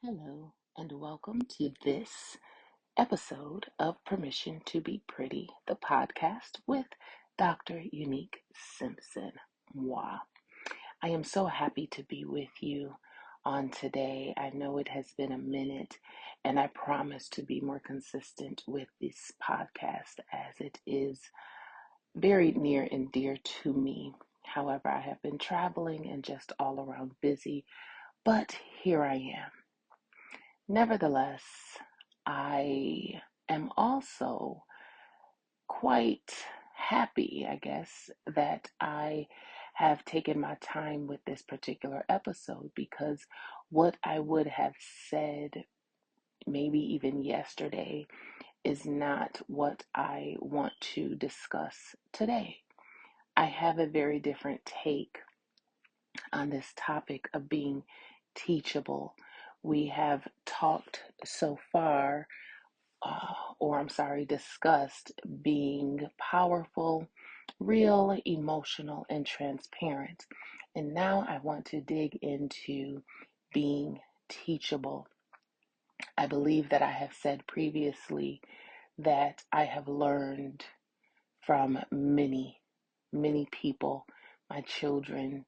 Hello, and welcome to this episode of Permission to Be Pretty, the podcast with Dr. Unique Simpson. Moi. I am so happy to be with you on today. I know it has been a minute, and I promise to be more consistent with this podcast as it is very near and dear to me. However, I have been traveling and just all around busy, but here I am. Nevertheless, I am also quite happy, I guess, that I have taken my time with this particular episode because what I would have said maybe even yesterday is not what I want to discuss today. I have a very different take on this topic of being teachable. We have talked so far discussed being powerful, real, emotional, and transparent. And now I want to dig into being teachable. I believe that I have said previously that I have learned from many people, my children,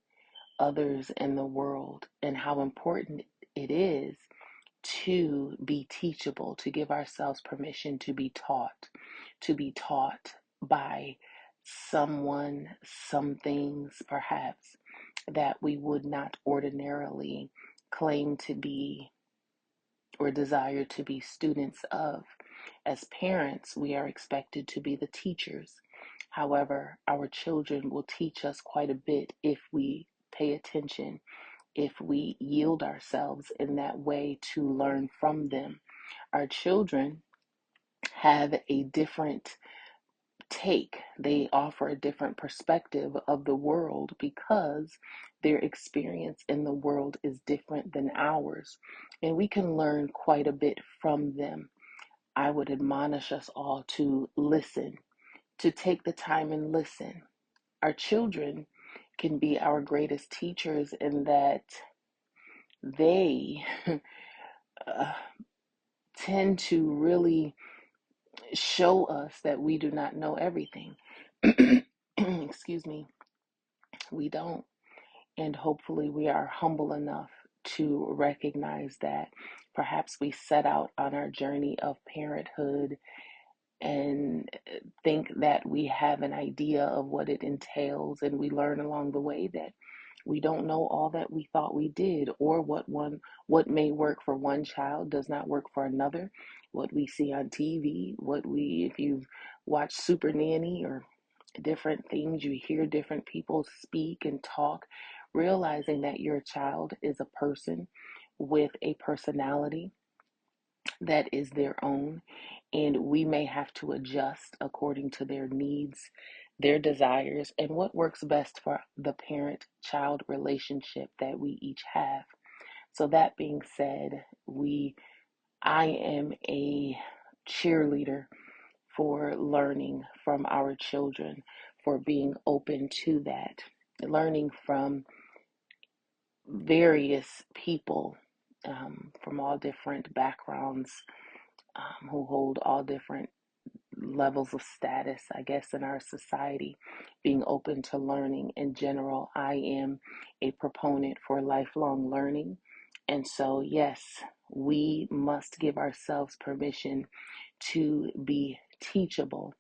others in the world, and how important it is to be teachable, to give ourselves permission to be taught by someone, some things perhaps that we would not ordinarily claim to be or desire to be students of. As parents, we are expected to be the teachers. However, our children will teach us quite a bit if we pay attention, if we yield ourselves in that way to learn from them. Our children have a different take, they offer a different perspective of the world because their experience in the world is different than ours, and we can learn quite a bit from them. I would admonish us all to listen, to take the time and listen. Our children can be our greatest teachers in that they uh, tend to really show us that we do not know everything. Excuse me, we don't. And hopefully, we are humble enough to recognize that perhaps we set out on our journey of parenthood and think that we have an idea of what it entails, and we learn along the way that we don't know all that we thought we did, or what may work for one child does not work for another. What we see on TV, if you've watched Super Nanny or different things, you hear different people speak and talk, realizing that your child is a person with a personality that is their own, and we may have to adjust according to their needs, their desires, and what works best for the parent child relationship that we each have. So, that being said, I am a cheerleader for learning from our children, for being open to that, learning from various people from all different backgrounds, who hold all different levels of status, I guess, in our society, being open to learning in general. I am a proponent for lifelong learning. And so, yes, we must give ourselves permission to be teachable.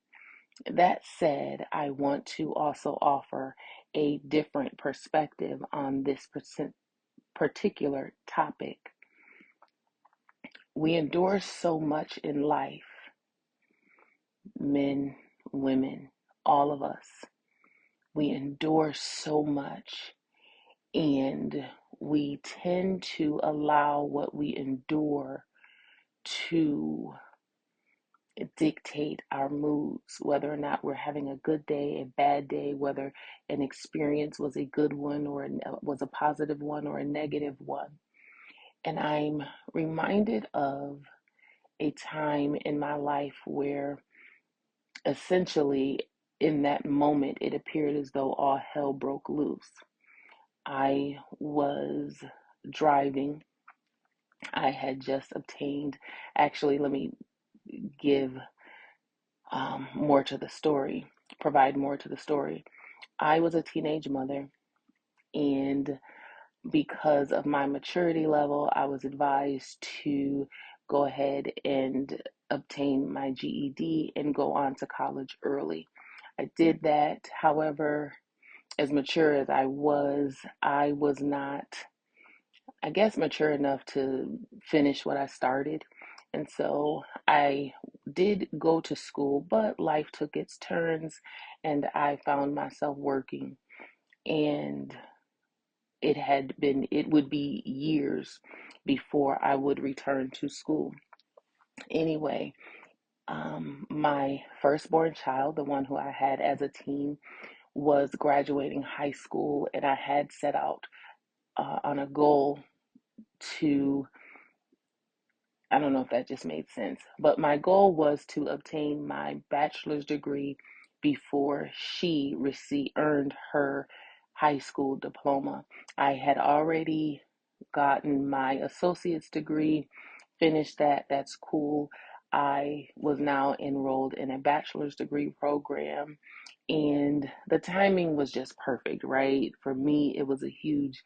That said, I want to also offer a different perspective on this particular topic. We endure so much in life, men, women, all of us. We endure so much, and we tend to allow what we endure to dictate our moods, whether or not we're having a good day, a bad day, whether an experience was a good one or was a positive one or a negative one. And I'm reminded of a time in my life where essentially in that moment it appeared as though all hell broke loose. I was driving I had just obtained, actually, let me give more to the story, provide more to the story. I was a teenage mother, and because of my maturity level, I was advised to go ahead and obtain my GED and go on to college early. I did that. However, as mature as I was not, I guess, mature enough to finish what I started. And so I did go to school, but life took its turns and I found myself working. And it would be years before I would return to school. Anyway, my firstborn child, the one who I had as a teen, was graduating high school, and I had set out on a goal to, I don't know if that just made sense, but my goal was to obtain my bachelor's degree before she earned her high school diploma. I had already gotten my associate's degree, finished that. That's cool. I was now enrolled in a bachelor's degree program, and the timing was just perfect, right? For me, it was a huge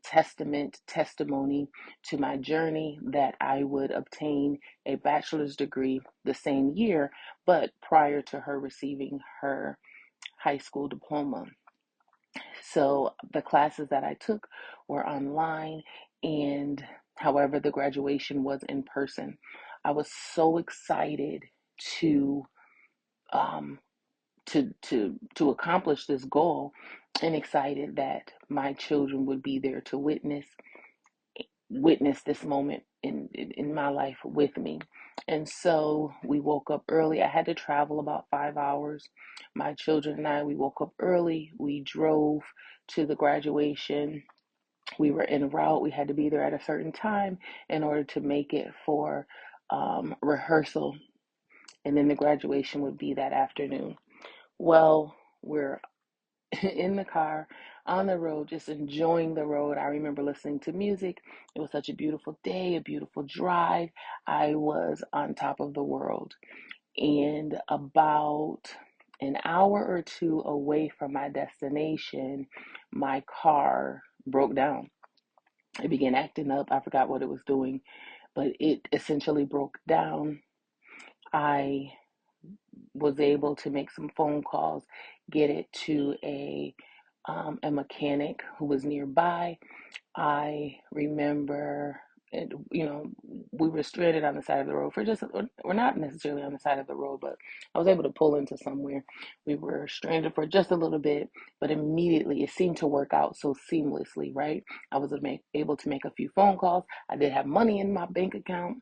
testimony to my journey that I would obtain a bachelor's degree the same year, but prior to her receiving her high school diploma. So the classes that I took were online, and however, the graduation was in person. I was so excited to um, to accomplish this goal, and excited that my children would be there to witness this moment in my life with me. And so we woke up early. I had to travel about 5 hours. My children and I, we woke up early. We drove to the graduation. We were en route. We had to be there at a certain time in order to make it for rehearsal. And then the graduation would be that afternoon. Well, we're in the car, on the road, just enjoying the road. I remember listening to music. It was such a beautiful day, a beautiful drive. I was on top of the world. And about an hour or two away from my destination, my car broke down. It began acting up. I forgot what it was doing, but it essentially broke down. I was able to make some phone calls, get it to a mechanic who was nearby. I remember, we were stranded on the side of the road for just, we're not necessarily on the side of the road, but I was able to pull into somewhere. We were stranded for just a little bit, but immediately it seemed to work out so seamlessly, right? I was able to make a few phone calls. I did have money in my bank account.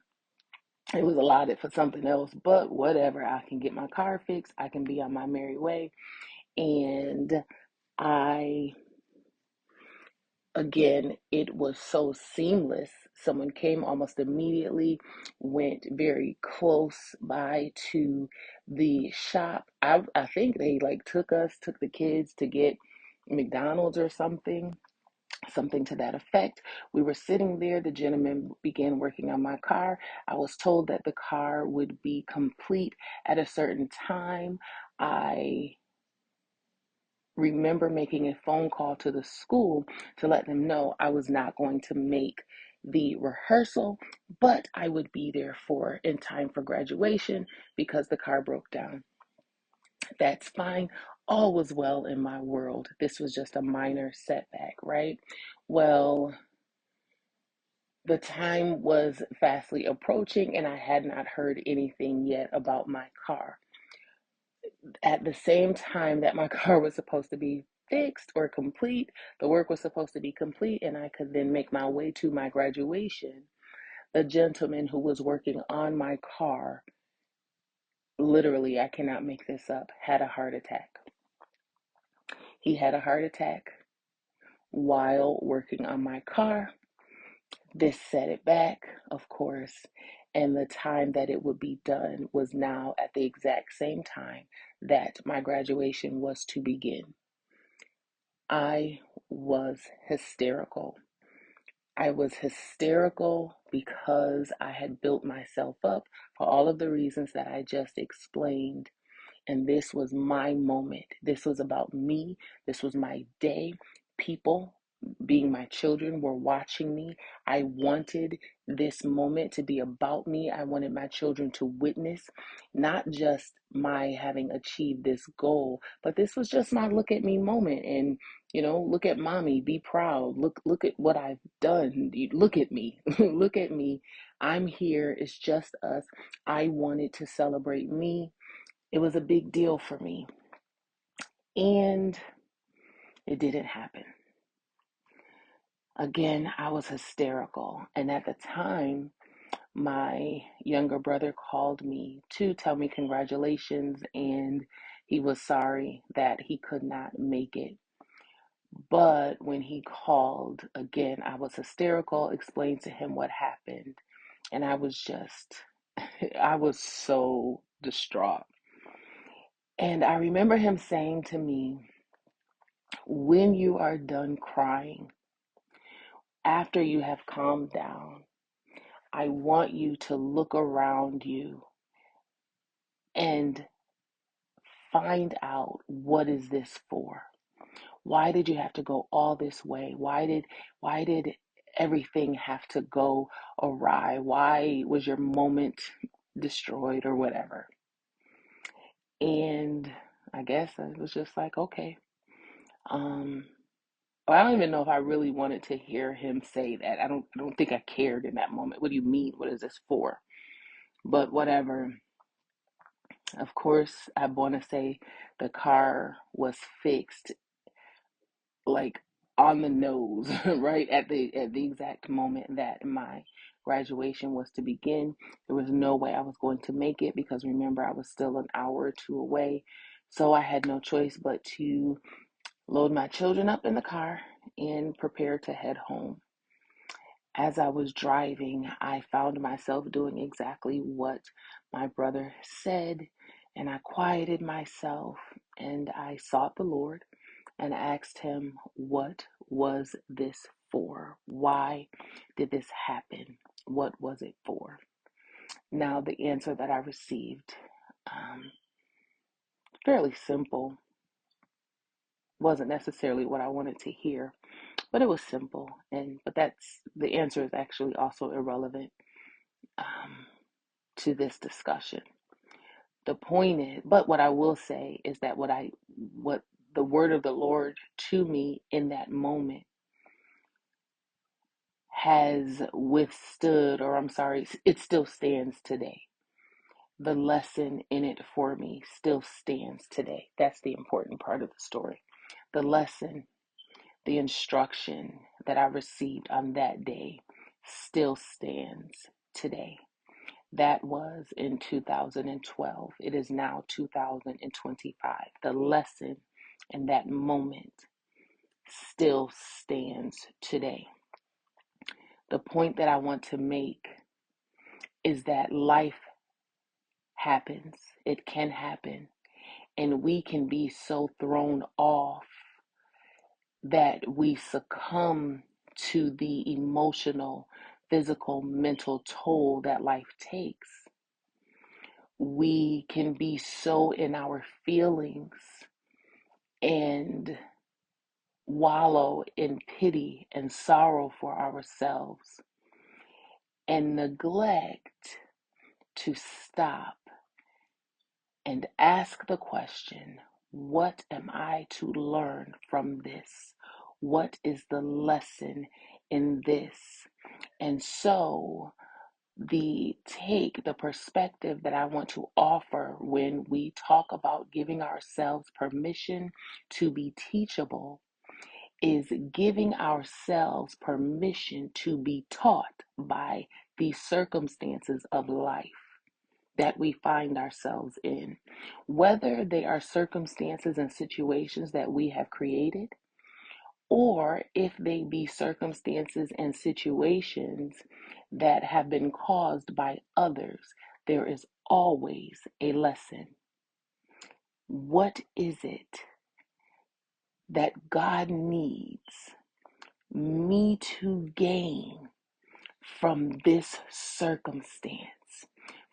It was allotted for something else, but whatever. I can get my car fixed. I can be on my merry way. And I, again, it was so seamless. Someone came almost immediately, went very close by to the shop. I think they like took the kids to get McDonald's or something to that effect. We were sitting there. The gentleman began working on my car. I was told that the car would be complete at a certain time. I remember making a phone call to the school to let them know I was not going to make the rehearsal, but I would be there for in time for graduation because the car broke down. That's fine. All was well in my world. This was just a minor setback, right? Well, the time was fastly approaching, and I had not heard anything yet about my car. At the same time that my car was supposed to be fixed or complete, the work was supposed to be complete, and I could then make my way to my graduation. The gentleman who was working on my car, literally, I cannot make this up, had a heart attack. He had a heart attack while working on my car. This set it back, of course, and the time that it would be done was now at the exact same time that my graduation was to begin. I was hysterical. I was hysterical because I had built myself up for all of the reasons that I just explained. And this was my moment. This was about me. This was my day. People, being my children, were watching me. I wanted this moment to be about me. I wanted my children to witness not just my having achieved this goal, but this was just my look at me moment. And look at mommy, be proud. Look at what I've done. Look at me. Look at me. I'm here. It's just us. I wanted to celebrate me. It was a big deal for me, and it didn't happen. Again, I was hysterical. And at the time, my younger brother called me to tell me congratulations, and he was sorry that he could not make it. But when he called, again, I was hysterical, explained to him what happened, and I was just, I was so distraught. And I remember him saying to me, when you are done crying, after you have calmed down, I want you to look around you and find out, what is this for? Why did you have to go all this way? Why did everything have to go awry? Why was your moment destroyed or whatever? And I guess I was just like, okay. I don't even know if I really wanted to hear him say that. I don't think I cared in that moment. What do you mean? What is this for? But whatever. Of course, I want to say the car was fixed like on the nose, right at the exact moment that my graduation was to begin. There was no way I was going to make it because remember, I was still an hour or two away. So I had no choice but to load my children up in the car and prepare to head home. As I was driving, I found myself doing exactly what my brother said, and I quieted myself and I sought the Lord and asked him, what was this for? Why did this happen? What was it for? Now, the answer that I received, um, fairly simple, wasn't necessarily what I wanted to hear, but it was simple. But that's the answer is actually also irrelevant um, to this discussion. The point is, but what I will say is that what the word of the Lord to me in that moment has withstood, or I'm sorry, it still stands today. The lesson in it for me still stands today. That's the important part of the story. The lesson, the instruction that I received on that day still stands today. That was in 2012. It is now 2025. The lesson in that moment still stands today. The point that I want to make is that life happens. It can happen. And we can be so thrown off that we succumb to the emotional, physical, mental toll that life takes. We can be so in our feelings and wallow in pity and sorrow for ourselves and neglect to stop and ask the question, what am I to learn from this? What is the lesson in this? And so the perspective that I want to offer when we talk about giving ourselves permission to be teachable is giving ourselves permission to be taught by the circumstances of life that we find ourselves in, whether they are circumstances and situations that we have created, or if they be circumstances and situations that have been caused by others, there is always a lesson. What is it that God needs me to gain from this circumstance,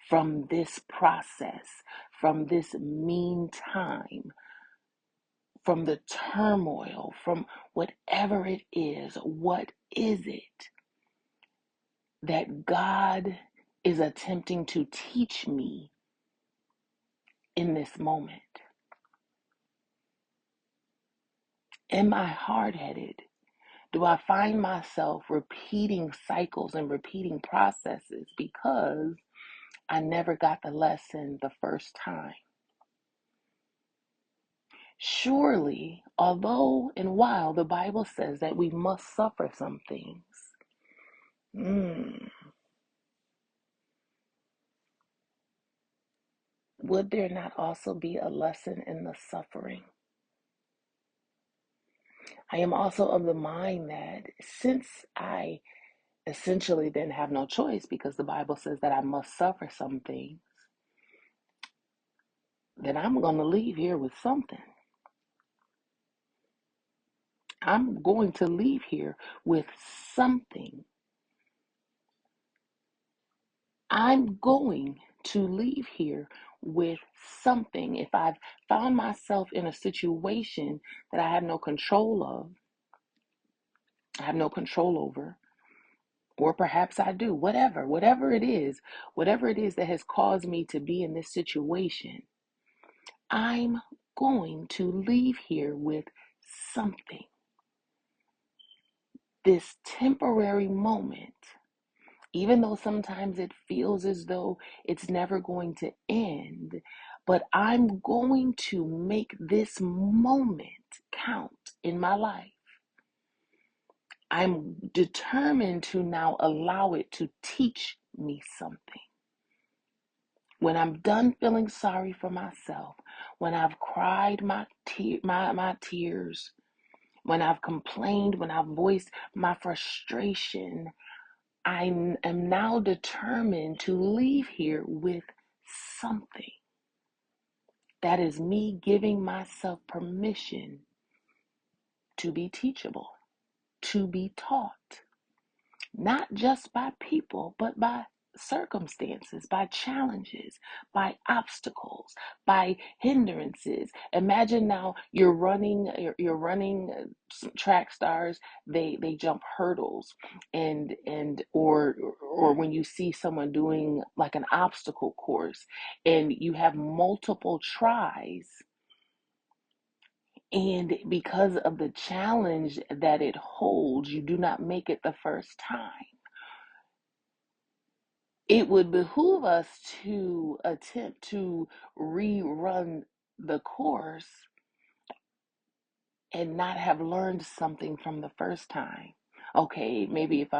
from this process, from this meantime, from the turmoil, from whatever it is? What is it that God is attempting to teach me in this moment? Am I hard-headed? Do I find myself repeating cycles and repeating processes because I never got the lesson the first time? Surely, although and while the Bible says that we must suffer some things, would there not also be a lesson in the suffering? I am also of the mind that since I essentially then have no choice because the Bible says that I must suffer some things, then I'm going to leave here with something. I'm going to leave here with something. I'm going to leave here with something. If I've found myself in a situation that I have no control of, I have no control over, or perhaps I do, whatever it is that has caused me to be in this situation, I'm going to leave here with something. This temporary moment, even though sometimes it feels as though it's never going to end, but I'm going to make this moment count in my life. I'm determined to now allow it to teach me something. When I'm done feeling sorry for myself, when I've cried my tears, when I've complained, when I've voiced my frustration, I am now determined to leave here with something. That is me giving myself permission to be teachable, to be taught. Not just by people, but by circumstances, by challenges, by obstacles, by hindrances. Imagine now you're running track stars. They jump hurdles, or when you see someone doing like an obstacle course, and you have multiple tries. And because of the challenge that it holds, you do not make it the first time. It would behoove us to attempt to rerun the course and not have learned something from the first time. Okay, maybe if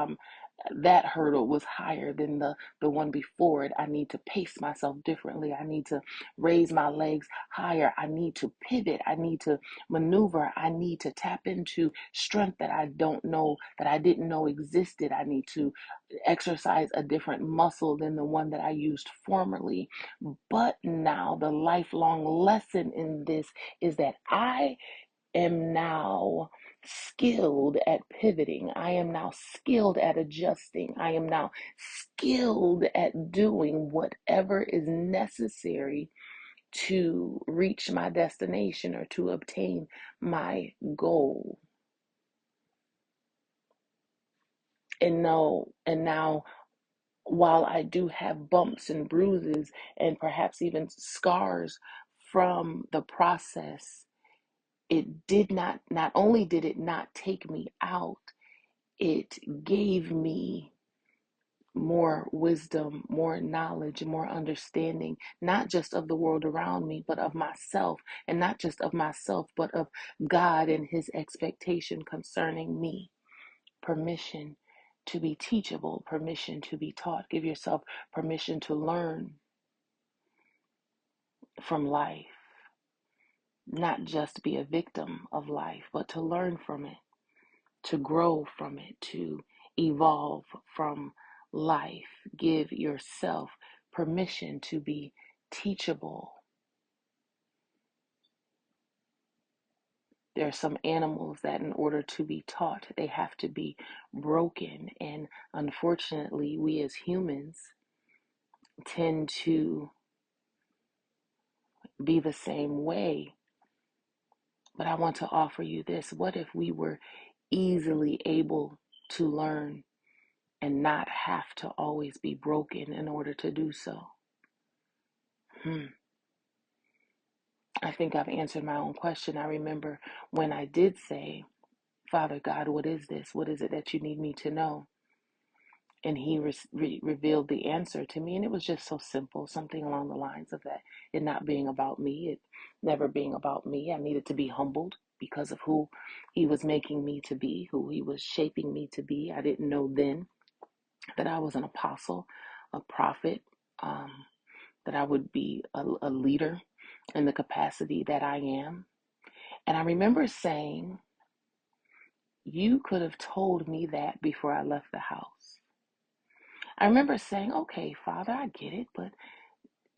that hurdle was higher than the one before it, I need to pace myself differently. I need to raise my legs higher. I need to pivot. I need to maneuver. I need to tap into strength that I didn't know existed. I need to exercise a different muscle than the one that I used formerly. But now the lifelong lesson in this is that I am now skilled at pivoting. I am now skilled at adjusting. I am now skilled at doing whatever is necessary to reach my destination or to obtain my goal. And now, while I do have bumps and bruises and perhaps even scars from the process, not only did it not take me out, it gave me more wisdom, more knowledge, more understanding, not just of the world around me, but of myself, and not just of myself, but of God and his expectation concerning me. Permission to be teachable, permission to be taught. Give yourself permission to learn from life, not just be a victim of life, but to learn from it, to grow from it, to evolve from life. Give yourself permission to be teachable. There are some animals that, in order to be taught, they have to be broken. And unfortunately, we as humans tend to be the same way. But I want to offer you this. What if we were easily able to learn and not have to always be broken in order to do so? I think I've answered my own question. I remember when I did say, Father God, what is this? What is it that you need me to know? And he revealed the answer to me. And it was just so simple, something along the lines of that. It not being about me, it never being about me. I needed to be humbled because of who he was making me to be, who he was shaping me to be. I didn't know then that I was an apostle, a prophet, that I would be a leader in the capacity that I am. And I remember saying, you could have told me that before I left the house. I remember saying, okay, Father, I get it, but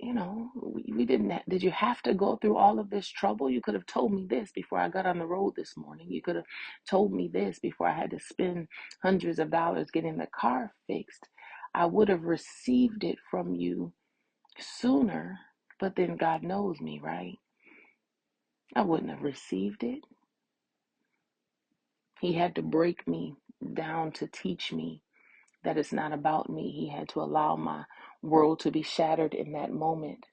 we didn't, did you have to go through all of this trouble? You could have told me this before I got on the road this morning. You could have told me this before I had to spend hundreds of dollars getting the car fixed. I would have received it from you sooner, but then God knows me, right? I wouldn't have received it. He had to break me down to teach me that it's not about me. He had to allow my world to be shattered in that moment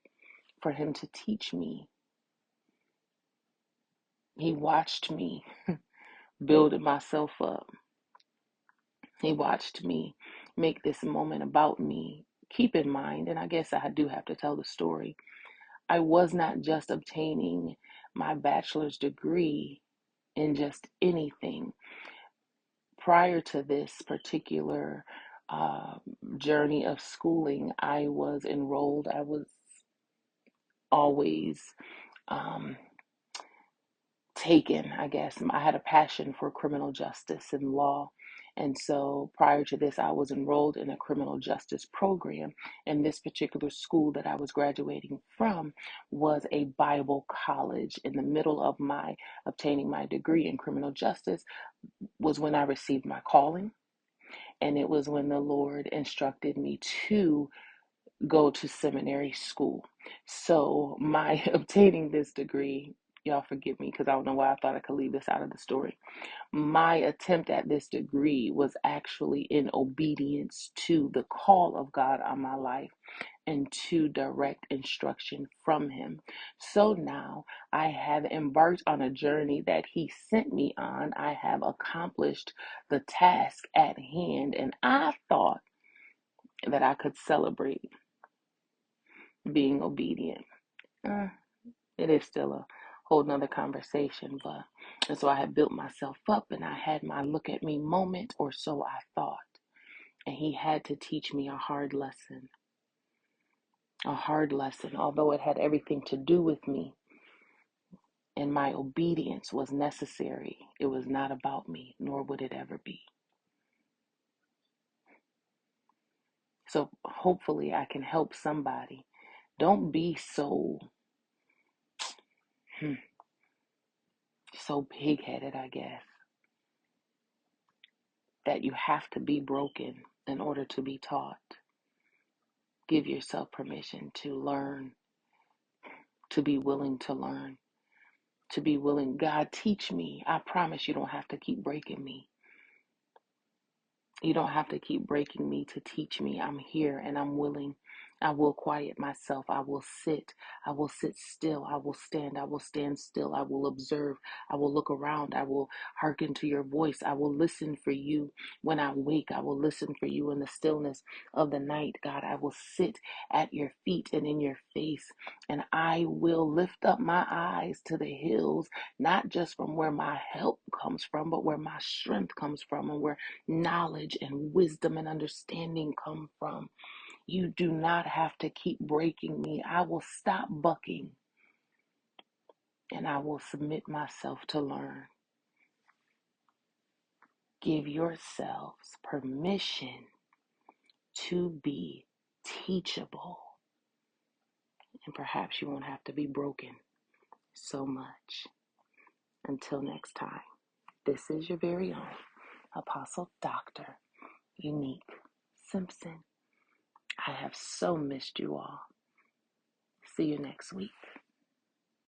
for him to teach me. He watched me building myself up. He watched me make this moment about me. Keep in mind, and I guess I do have to tell the story, I was not just obtaining my bachelor's degree in just anything. Prior to this particular uh, journey of schooling, I was enrolled. I was always um, taken, I guess. I had a passion for criminal justice and law. And so prior to this, I was enrolled in a criminal justice program. And this particular school that I was graduating from was a Bible college. In the middle of my obtaining my degree in criminal justice was when I received my calling. And it was when the Lord instructed me to go to seminary school. So my obtaining this degree, y'all forgive me because I don't know why I thought I could leave this out of the story. My attempt at this degree was actually in obedience to the call of God on my life and to direct instruction from him. So now I have embarked on a journey that he sent me on. I have accomplished the task at hand, and I thought that I could celebrate being obedient. It is still a whole nother conversation, but and so I had built myself up and I had my look at me moment, or so I thought. And he had to teach me a hard lesson. A hard lesson, although it had everything to do with me and my obedience was necessary. It was not about me, nor would it ever be. So hopefully I can help somebody. Don't be so pig-headed, I guess, that you have to be broken in order to be taught. Give yourself permission to learn, to be willing to learn, to be willing. God, teach me. I promise you don't have to keep breaking me. You don't have to keep breaking me to teach me. I'm here and I'm willing. I will quiet myself. I will sit. I will sit still. I will stand. I will stand still. I will observe. I will look around. I will hearken to your voice. I will listen for you when I wake. I will listen for you in the stillness of the night. God, I will sit at your feet and in your face. And I will lift up my eyes to the hills, not just from where my help comes from, but where my strength comes from and where knowledge and wisdom and understanding come from. You do not have to keep breaking me. I will stop bucking and I will submit myself to learn. Give yourselves permission to be teachable, and perhaps you won't have to be broken so much. Until next time, this is your very own Apostle Dr. Unique Simpson. I have so missed you all. See you next week.